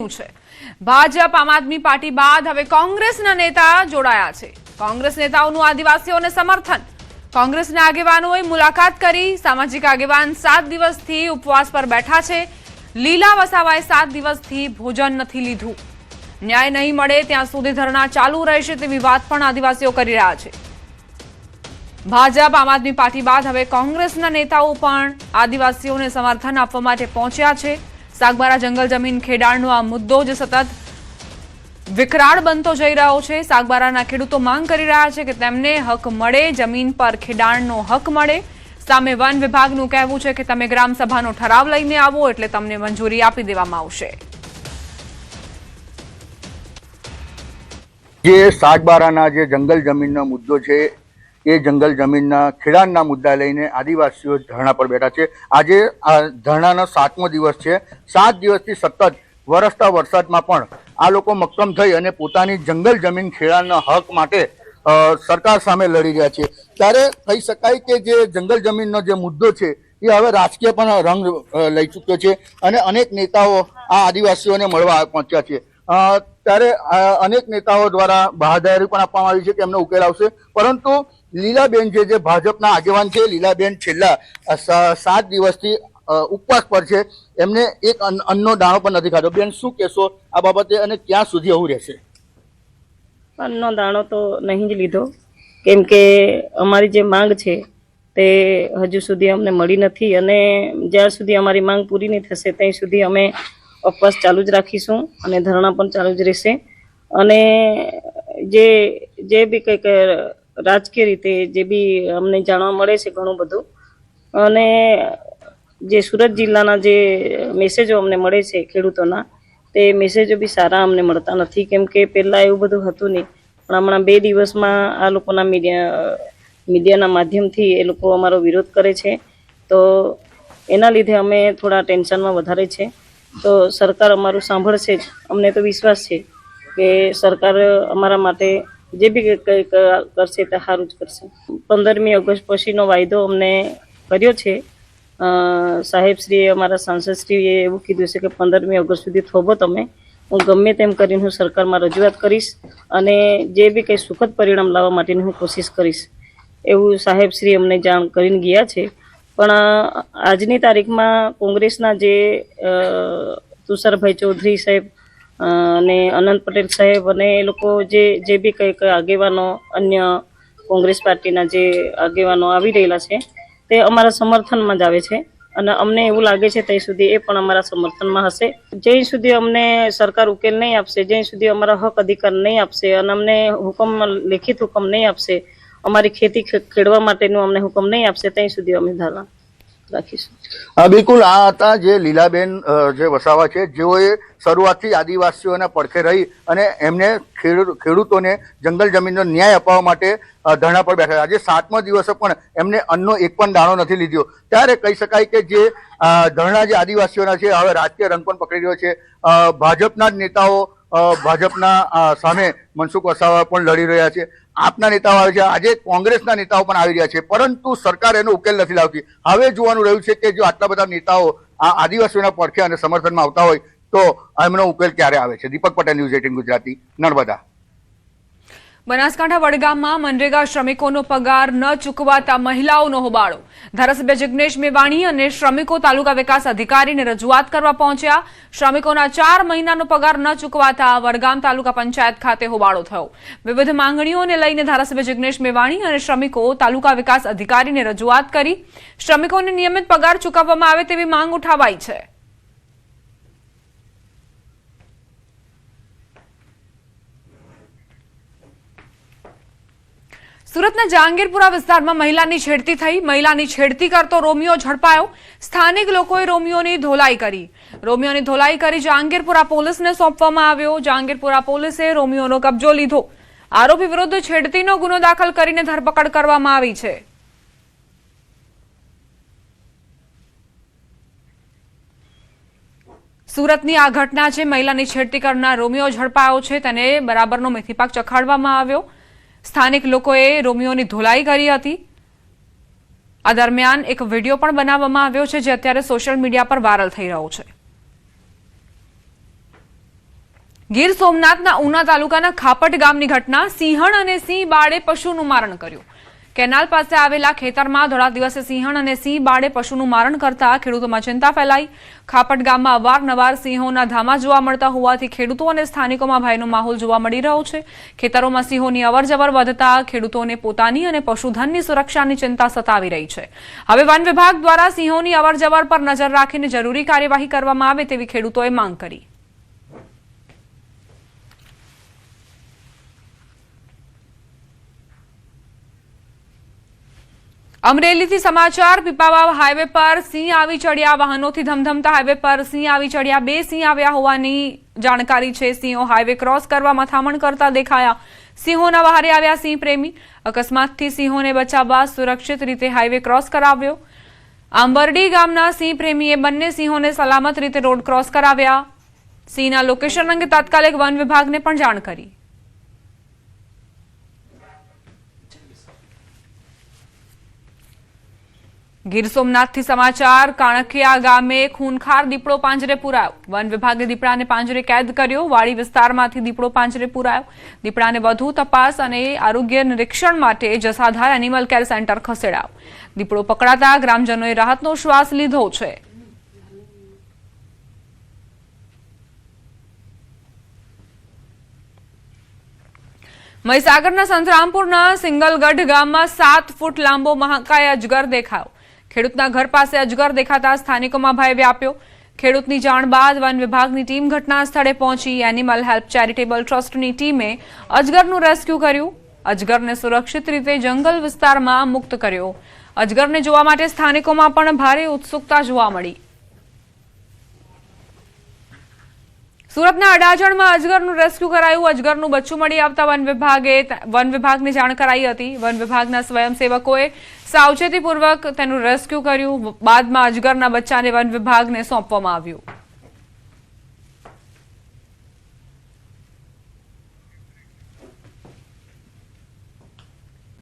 બન્યું છે। ભાજપ આમ આદમી પાર્ટી બાદ હવે કોંગ્રેસના નેતા જોડાયા છે। કોંગ્રેસ નેતાઓનું આદિવાસીઓને સમર્થન। કોંગ્રેસના આગેવાનોએ મુલાકાત કરી। સામાજિક આગેવાન 7 દિવસથી ઉપવાસ પર બેઠા છે। લીલા વસાવાએ 7 દિવસથી ભોજન નથી લીધું। ન્યાય નહીં મળે ત્યાં સુધી ધરણા ચાલુ રહેશે તેવી વાત પણ આદિવાસીઓ કરી રહ્યા છે। ભાજપ આમ આદમી પાર્ટી બાદ હવે કોંગ્રેસના નેતાઓ પણ આદિવાસીઓને સમર્થન આપવા માટે પહોંચ્યા છે। સાગબારા જંગલ જમીન ખેડાણનો આ મુદ્દો જે સતત વિકરાળ બનતો જઈ રહ્યો છે। સાગબારાના ખેડૂતો માંગ કરી રહ્યા છે કે તેમને હક મળે, જમીન પર ખેડાણનો હક મળે। સામે વન વિભાગનું કહેવું છે કે તમે ગ્રામસભાનો ઠરાવ લઈને આવો એટલે તમને મંજૂરી આપી દેવામાં આવશે। જે સાગબારાના જે જંગલ જમીનનો મુદ્દો છે એ જંગલ જમીનના ખેડાણના મુદ્દા લઈને આદિવાસીઓ ધરણા પર બેઠા છે। આજે આ ધરણાનો 7મો દિવસ છે। 7 દિવસથી સતત વરસતા વરસાદમાં પણ આ લોકો મક્કમ થઈ અને પોતાની જંગલ જમીન ખેડાણના હક માટે સરકાર સામે લડી રહ્યા છે। ત્યારે કહી શકાય કે જે જંગલ જમીનનો જે મુદ્દો છે એ હવે રાજકીય પણ રંગ લઈ ચૂક્યો છે અને અનેક નેતાઓ આ આદિવાસીઓને મળવા પહોંચ્યા છે। ત્યારે અનેક નેતાઓ દ્વારા બાહાદારી પણ આપવામાં આવી છે કે એમનો ઉકેલ આવશે, પરંતુ લીલાબેન જે ભાજપના આગેવાન છે, લીલાબેન છેલ્લા 7 દિવસથી ઉપવાસ પર છે। એમને એક અન્નનો દાણો પણ નથી ખાધો। બેન, શું કહેશો આ બાબતે અને ક્યાં સુધી આવું રહેશે? અન્નનો દાણો તો નહીં જ લીધો, કેમ કે અમારી જે માંગ છે તે હજુ સુધી અમને મળી નથી અને જ્યાં સુધી અમારી માંગ પૂરી નહીં થશે ત્યાં સુધી અમે ઉપવાસ ચાલુ જ રાખીશું અને ધરણા પણ ચાલુ જ રહેશે। અને જે બી કંઈક રાજકીય રીતે જે બી અમને જાણવા મળે છે ઘણું બધું, અને જે સુરત જિલ્લાના જે મેસેજો અમને મળે છે ખેડૂતોના, તે મેસેજો બી સારા અમને મળતા નથી, કેમ કે પહેલાં એવું બધું હતું નહીં, પણ હમણાં 2 દિવસમાં આ લોકોના મીડિયાના માધ્યમથી એ લોકો અમારો વિરોધ કરે છે, તો એના લીધે અમે થોડા ટેન્શનમાં વધારે છે। તો સરકાર અમારું સાંભળશે જ, અમને તો વિશ્વાસ છે કે સરકાર અમારા માટે જે બી કંઈક કરશે તે સારું જ કરશે। 15મી ઓગસ્ટ પછીનો વાયદો અમને કર્યો છે। સાહેબશ્રીએ, અમારા સાંસદશ્રીએ એવું કીધું છે કે 15મી ઓગસ્ટ સુધી થોભો તમે, હું ગમે તેમ કરીને હું સરકારમાં રજૂઆત કરીશ અને જે બી કંઈ સુખદ પરિણામ લાવવા માટેની હું કોશિશ કરીશ, એવું સાહેબશ્રી અમને જાણ કરીને ગયા છે। પણ આજની તારીખમાં કોંગ્રેસના જે તુષારભાઈ ચૌધરી સાહેબ અને અનંત પટેલ સાહેબ અને એ લોકો જે બી કંઈક આગેવાનો, અન્ય કોંગ્રેસ પાર્ટીના જે આગેવાનો આવી રહેલા છે તે અમારા સમર્થનમાં જ આવે છે અને અમને એવું લાગે છે ત્યાં સુધી એ પણ અમારા સમર્થનમાં હશે। જ્યાં સુધી અમને સરકાર ઉકેલ નહીં આપશે, જ્યાં સુધી અમારા હક અધિકાર નહીં આપશે અને અમને લેખિત હુકમ નહીં આપશે, અમારી ખેતી ખેડવા માટેનું અમને હુકમ નહીં આપશે, ત્યાં સુધી અમે ધરણા રાખીશું। બિલકુલ, આ હતા જે લીલાબેન જે વસાવા છે, જેઓએ શરૂઆતથી આદિવાસીઓના પડખે રહી અને એમને ખેડૂતોને જંગલ જમીનનો ન્યાય અપાવવા માટે ધરણા પર બેઠા। આજે 7મો દિવસે પણ એમને અન્નનો એક પણ દાણો નથી લીધો। ત્યારે કહી શકાય કે જે ધરણા જે આદિવાસીઓના છે હવે રાજકીય રંગ પણ પકડી રહ્યો છે। ભાજપના જ નેતાઓ ભાજપના સામે મનસુખ વસાવા પણ લડી રહ્યા છે, આપના નેતાઓ આવે છે, આજે કોંગ્રેસના નેતાઓ પણ આવી રહ્યા છે, પરંતુ સરકાર એનો ઉકેલ નથી લાવતી। હવે જોવાનું રહ્યું છે કે જો આટલા બધા નેતાઓ આ આદિવાસીઓના પડખે અને સમર્થનમાં આવતા હોય તો એમનો ઉકેલ ક્યારે આવે છે। દીપક પટેલ, ન્યૂઝ 18 ગુજરાતી, નર્મદા। બનાસકાંઠા વડગામમાં મનરેગા શ્રમિકોનો પગાર ન ચૂકવાતા મહિલાઓનો હોબાળો। ધારાસભ્ય જિગ્નેશ મેવાણી અને શ્રમિકો તાલુકા વિકાસ અધિકારીને રજૂઆત કરવા પહોંચ્યા। શ્રમિકોના 4 મહિનાનો પગાર ન ચૂકવાતા વડગામ તાલુકા પંચાયત ખાતે હોબાળો થયો। વિવિધ માંગણીઓને લઈને ધારાસભ્ય જિગ્નેશ મેવાણી અને શ્રમિકો તાલુકા વિકાસ અધિકારીને રજૂઆત કરી। શ્રમિકોને નિયમિત પગાર ચૂકવવામાં આવે તેવી માંગ ઉઠાવાઈ છે। સુરતના જહાંગીરપુરા વિસ્તારમાં મહિલાની છેડતી થઈ। મહિલાની છેડતી કરતો રોમિયો ઝડપાયો। સ્થાનિક લોકોએ રોમિયોની ધોલાઈ કરી જહાંગીરપુરા પોલીસને સોંપવામાં આવ્યો। જહાંગીરપુરા પોલીસે રોમિયોનો કબજો લીધો। આરોપી વિરુદ્ધ છેડતીનો ગુનો દાખલ કરીને ધરપકડ કરવામાં આવી છે। સુરતની આ ઘટના છે। મહિલાની છેડતી કરનાર રોમિયો ઝડપાયો છે, તેને બરાબરનો મેથીપાક ચખાડવામાં આવ્યો। સ્થાનિક લોકોએ રોમિયોની ધોલાઈ કરી હતી। આ દરમિયાન એક વિડીયો પણ બનાવવામાં આવ્યો છે જે અત્યારે સોશિયલ મીડિયા પર વાયરલ થઈ રહ્યો છે। ગીર સોમનાથના ઉના તાલુકાના ખાપટ ગામની ઘટના સિંહણ અને સિંહ બાળે પશુનું મારણ કર્યું। કેનાલ પાસે આવેલા ખેતરમાં ધોળા દિવસે સિંહણ અને સિંહ બાળે પશુનું મારણ કરતા ખેડૂતોમાં ચિંતા ફેલાઈ। ખાપટ ગામમાં અવારનવાર સિંહોના ધામા જોવા મળતા હોવાથી ખેડૂતો અને સ્થાનિકોમાં ભયનો માહોલ જોવા મળી રહ્યો છે। ખેતરોમાં સિંહોની અવરજવર વધતા ખેડૂતોને પોતાની અને પશુધનની સુરક્ષાની ચિંતા સતાવી રહી છે। હવે વન વિભાગ દ્વારા સિંહોની અવરજવર પર નજર રાખીને જરૂરી કાર્યવાહી કરવામાં આવે તેવી ખેડૂતોએ માંગ કરી। અમરેલીથી સમાચાર। પીપાવાવ હાઈવે પર સિંહ આવી ચડ્યા। વાહનોથી ધમધમતા હાઈવે પર સિંહ આવી ચડ્યા। 2 સિંહ આવ્યા હોવાની જાણકારી છે। સિંહો હાઈવે ક્રોસ કરવા મથામણ કરતા દેખાયા। સિંહોના વહારે આવ્યા સિંહ પ્રેમી। અકસ્માતથી સિંહોને બચાવવા સુરક્ષિત રીતે હાઈવે ક્રોસ કરાવ્યો। આંબરડી ગામના સિંહ પ્રેમીએ બંને સિંહોને સલામત રીતે રોડ ક્રોસ કરાવ્યા। સિંહના લોકેશન અંગે તાત્કાલિક વન વિભાગને પણ જાણ કરી। ગીર સોમનાથથી સમાચાર। કાણકિયા ગામે ખૂનખાર દીપડો પાંજરે પુરાયો। વન વિભાગે દીપડાને પાંજરે કેદ કર્યો। વાડી વિસ્તારમાંથી દીપડો પાંજરે પુરાયો। દીપડાને વધુ તપાસ અને આરોગ્ય નિરીક્ષણ માટે જસાધાર એનિમલ કેર સેન્ટર ખસેડાયો। દીપડો પકડાતા ગ્રામજનોએ રાહતનો શ્વાસ લીધો છે। મહીસાગરના સંતરામપુરના સિંગલગઢ ગામમાં 7 ફૂટ લાંબો મહાકાય અજગર દેખાયો। ખેડૂતના ઘર પાસે અજગર દેખાતા સ્થાનિકોમાં ભય વ્યાપ્યો। ખેડૂતની જાણ બાદ વન વિભાગની ટીમ ઘટના સ્થળે પહોંચી। એનિમલ હેલ્પ ચેરિટેબલ ટ્રસ્ટની ટીમે અજગરનું રેસ્ક્યુ કર્યું। અજગરને સુરક્ષિત રીતે જંગલ વિસ્તારમાં મુક્ત કર્યો। અજગરને જોવા માટે સ્થાનિકોમાં પણ ભારે ઉત્સુકતા જોવા મળી। સુરતના અડાજણમાં અજગરનું રેસ્ક્યુ કરાયું। અજગરનું બચ્ચું મળી આવતા વન વિભાગને જાણ કરાઈ હતી। વન વિભાગના સ્વયંસેવકોએ સાવચેતીપૂર્વક તેનું રેસ્ક્યુ કર્યું। બાદમાં અજગરના બચ્ચાને વન વિભાગને સોંપવામાં આવ્યું।